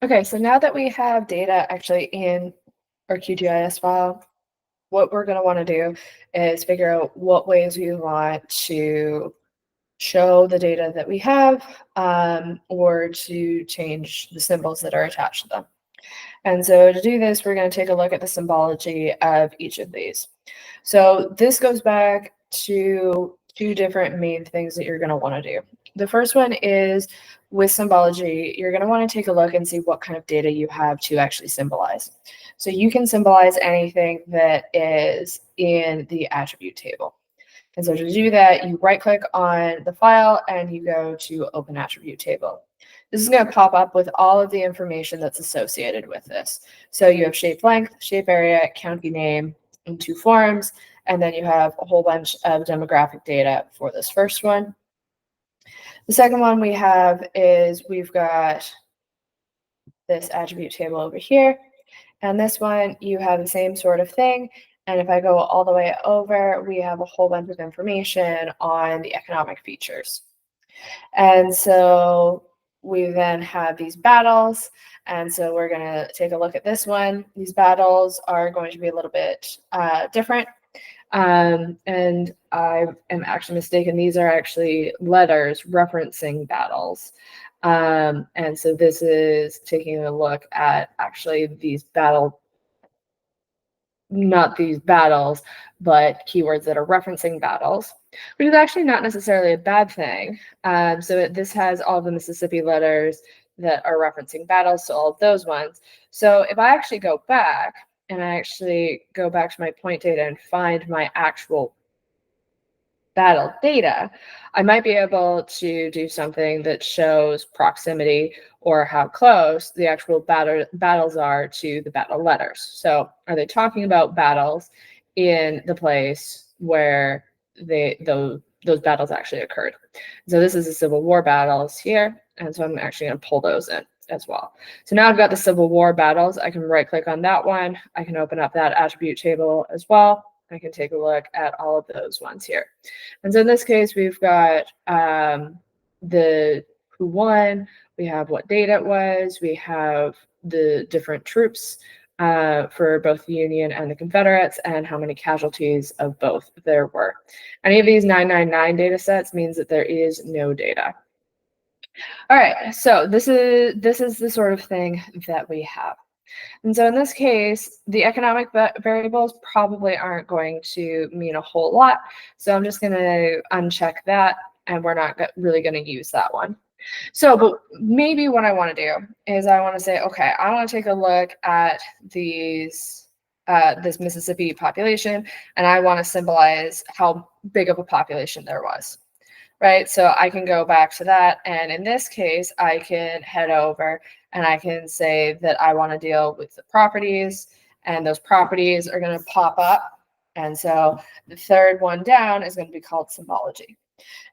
Okay, so now that we have data actually in our QGIS file, what we're going to want to do is figure out what ways we want to show the data that we have, or to change the symbols that are attached to them. And so to do this, we're going to take a look at the symbology of each of these. So this goes back to two different main things that you're going to want to do. The first one is with symbology, you're going to want to take a look and see what kind of data you have to actually symbolize. So you can symbolize anything that is in the attribute table. And so to do that, you right click on the file and you go to Open Attribute Table. This is going to pop up with all of the information that's associated with this. So you have shape length, shape area, county name in two forms, and then you have a whole bunch of demographic data for this first one. The second one we have is we've got this attribute table over here. And this one, you have the same sort of thing. And if I go all the way over, we have a whole bunch of information on the economic features. And so we then have these battles. And so we're going to take a look at this one. These battles are going to be a little bit different. And I am actually mistaken. These are actually letters referencing battles. And so this is taking a look at actually these not these battles, but keywords that are referencing battles, which is actually not necessarily a bad thing. This has all the Mississippi letters that are referencing battles, so all of those ones. So if I actually go back and I actually go back to my point data and find my actual battle data, I might be able to do something that shows proximity or how close the actual battles are to the battle letters. So are they talking about battles in the place where those battles actually occurred? So this is the Civil War battles here, and so I'm actually going to pull those in as well. So now I've got the Civil War battles. I can right click on that one. I can open up that attribute table as well. I can take a look at all of those ones here. And so in this case, we've got the who won, we have what date it was, we have the different troops for both the Union and the Confederates, and how many casualties of both there were. Any of these 999 data sets means that there is no data. All right, so this is the sort of thing that we have. And so in this case, the economic variables probably aren't going to mean a whole lot. So I'm just going to uncheck that, and we're not really going to use that one. So, but maybe what I want to do is I want to say, okay, I want to take a look at this Mississippi population, and I want to symbolize how big of a population there was. Right, so I can go back to that, and in this case, I can head over and I can say that I want to deal with the properties, and those properties are going to pop up. And so the third one down is going to be called symbology.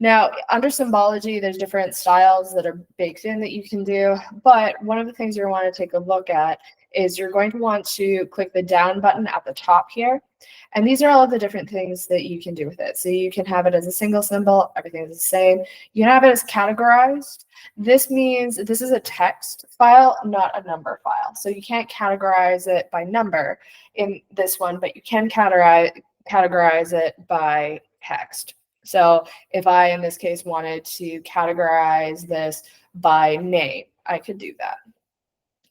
Now, under symbology, there's different styles that are baked in that you can do, but one of the things you want to take a look at is you're going to want to click the down button at the top here. And these are all of the different things that you can do with it. So you can have it as a single symbol, everything is the same. You can have it as categorized. This means this is a text file, not a number file. So you can't categorize it by number in this one, but you can categorize it by text. So if I, in this case, wanted to categorize this by name, I could do that.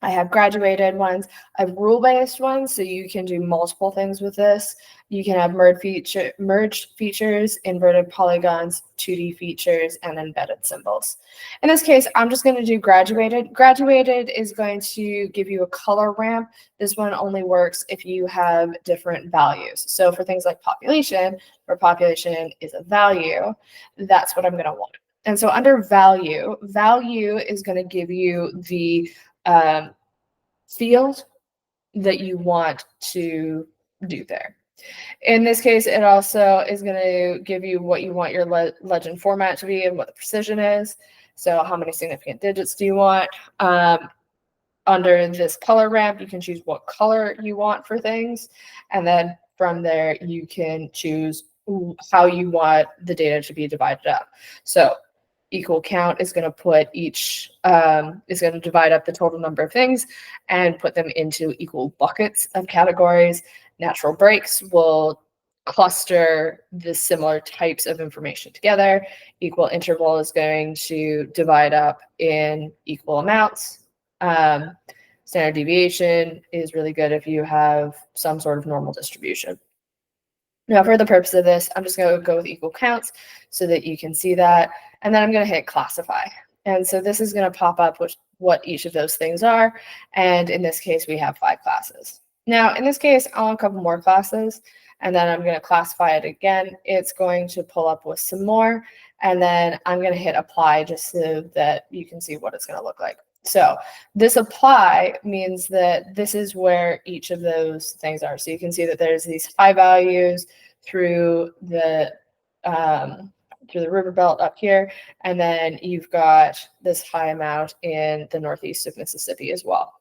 I have graduated ones. I have rule-based ones, so you can do multiple things with this. You can have merged features, inverted polygons, 2D features, and embedded symbols. In this case, I'm just going to do graduated. Graduated is going to give you a color ramp. This one only works if you have different values. So for things like population, where population is a value, that's what I'm going to want. And so under value, value is going to give you the field that you want to do there. In this case, it also is going to give you what you want your legend format to be and what the precision is. So how many significant digits do you want? Under this color ramp, you can choose what color you want for things. And then from there, you can choose how you want the data to be divided up. So equal count is going to put each, is going to divide up the total number of things and put them into equal buckets of categories. Natural breaks will cluster the similar types of information together. Equal interval is going to divide up in equal amounts. Standard deviation is really good if you have some sort of normal distribution. Now, for the purpose of this, I'm just going to go with equal counts so that you can see that. And then I'm going to hit classify. And so this is going to pop up with what each of those things are. And in this case, we have 5 classes. Now, in this case, I want a couple more classes. And then I'm going to classify it again. It's going to pull up with some more. And then I'm going to hit apply just so that you can see what it's going to look like. So this apply means that this is where each of those things are. So you can see that there's these high values through the river belt up here, and then you've got this high amount in the northeast of Mississippi as well.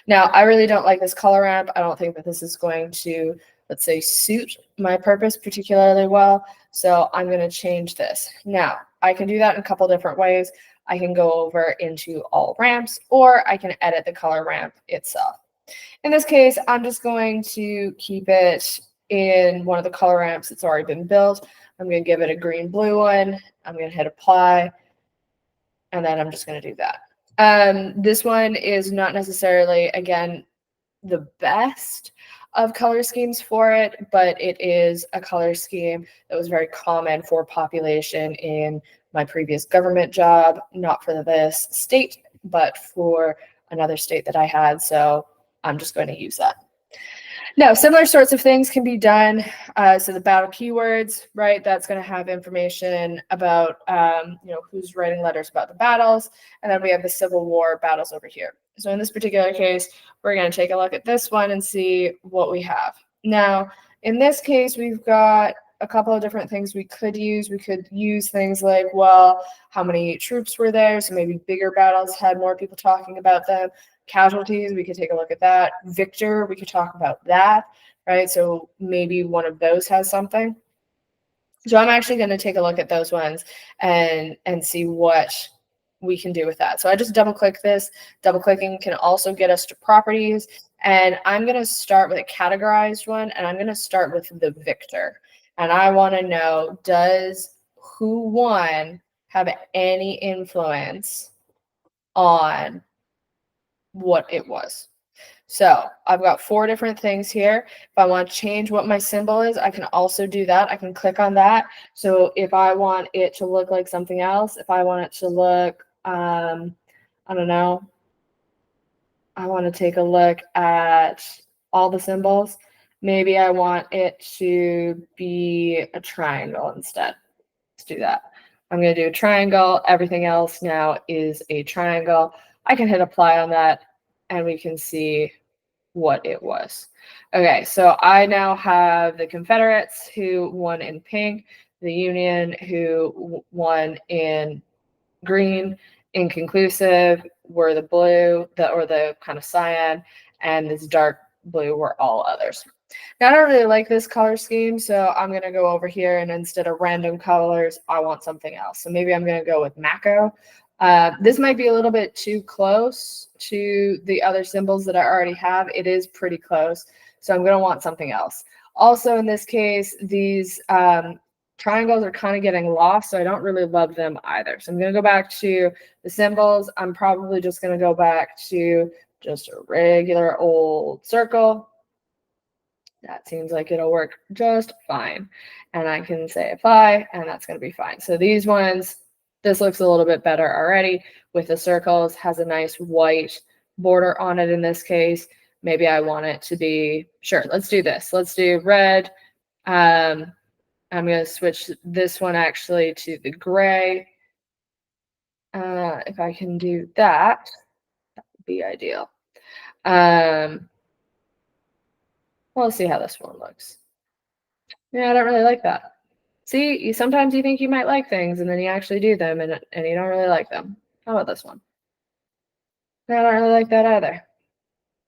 Now, I really don't like this color ramp. I don't think that this is going to, let's say, suit my purpose particularly well. So I'm going to change this. Now, I can do that in a couple different ways. I can go over into all ramps, or I can edit the color ramp itself. In this case, I'm just going to keep it in one of the color ramps that's already been built. I'm going to give it a green-blue one. I'm going to hit apply, and then I'm just going to do that. This one is not necessarily, again, the best of color schemes for it, but it is a color scheme that was very common for population in my previous government job, not for this state, but for another state that I had. So I'm just going to use that. Now, similar sorts of things can be done. So the battle keywords, right? That's going to have information about, who's writing letters about the battles. And then we have the Civil War battles over here. So in this particular case, we're going to take a look at this one and see what we have. Now, in this case, we've got a couple of different things we could use. We could use things like, well, how many troops were there? So maybe bigger battles had more people talking about them. Casualties, we could take a look at that. Victor, we could talk about that, right? So maybe one of those has something. So I'm actually going to take a look at those ones and see what we can do with that. So I just double click this. Double clicking can also get us to properties. And I'm going to start with a categorized one, and I'm going to start with the victor. And I want to know, does who won have any influence on what it was? So I've got 4 different things here. If I want to change what my symbol is, I can also do that. I can click on that. So if I want it to look like something else, if I want it to look, I don't know, I want to take a look at all the symbols. Maybe I want it to be a triangle instead. Let's do that. I'm going to do a triangle. Everything else now is a triangle. I can hit apply on that, and we can see what it was. Okay, so I now have the Confederates who won in pink, the Union who won in green. Inconclusive were the blue, or the kind of cyan, and this dark blue were all others. Now, I don't really like this color scheme, so I'm going to go over here, and instead of random colors, I want something else. So maybe I'm going to go with Mako. This might be a little bit too close to the other symbols that I already have. It is pretty close, so I'm going to want something else. Also, in this case, these triangles are kind of getting lost, so I don't really love them either. So I'm going to go back to the symbols. I'm probably just going to go back to just a regular old circle. That seems like it'll work just fine. And I can say apply, and that's going to be fine. So these ones, this looks a little bit better already with the circles, has a nice white border on it in this case. Maybe I want it to be, sure, let's do this. Let's do red. I'm going to switch this one actually to the gray. If I can do that, that would be ideal. Well, let's see how this one looks. Yeah, I don't really like that. See, sometimes you think you might like things, and then you actually do them, and you don't really like them. How about this one? I don't really like that either.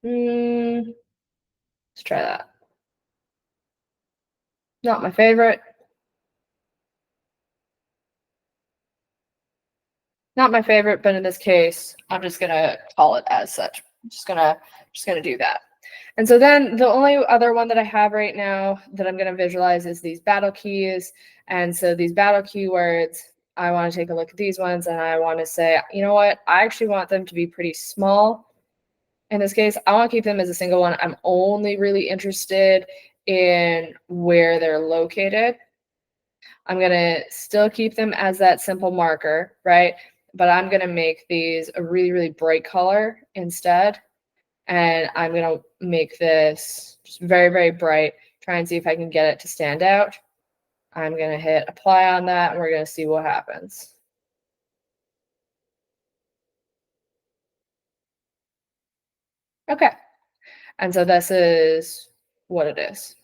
Let's try that. Not my favorite. Not my favorite, but in this case, I'm just gonna call it as such. I'm just gonna do that. And so then the only other one that I have right now that I'm gonna visualize is these battle keys. And so these battle keywords, I want to take a look at these ones and I want to say, you know what, I actually want them to be pretty small. In this case, I want to keep them as a single one. I'm only really interested in where they're located. I'm going to still keep them as that simple marker, right? But I'm going to make these a really, really bright color instead. And I'm going to make this just very, very bright. Try and see if I can get it to stand out. I'm going to hit apply on that, and we're going to see what happens. Okay. And so this is what it is.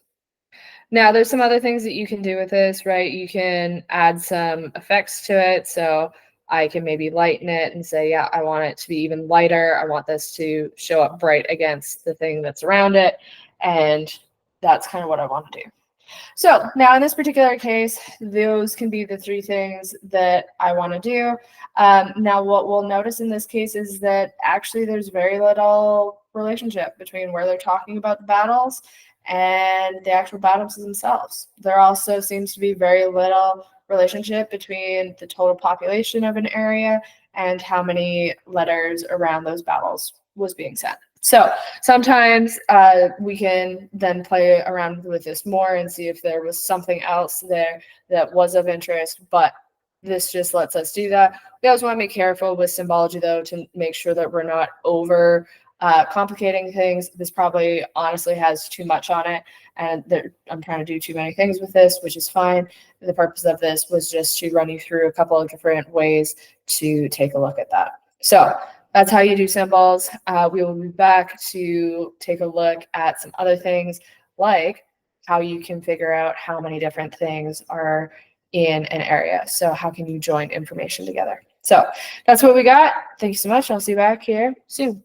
Now, there's some other things that you can do with this, right? You can add some effects to it. So I can maybe lighten it and say, yeah, I want it to be even lighter. I want this to show up bright against the thing that's around it. And that's kind of what I want to do. So now in this particular case, those can be the three things that I want to do. Now what we'll notice in this case is that actually there's very little relationship between where they're talking about the battles and the actual battles themselves. There also seems to be very little relationship between the total population of an area and how many letters around those battles was being sent. So sometimes we can then play around with this more and see if there was something else there that was of interest, but this just lets us do that. We always want to be careful with symbology, though, to make sure that we're not over complicating things. This probably honestly has too much on it, and I'm trying to do too many things with this, which is fine. The purpose of this was just to run you through a couple of different ways to take a look at that. So that's how you do symbols. We will be back to take a look at some other things, like how you can figure out how many different things are in an area. So how can you join information together? So that's what we got. Thank you so much. I'll see you back here soon.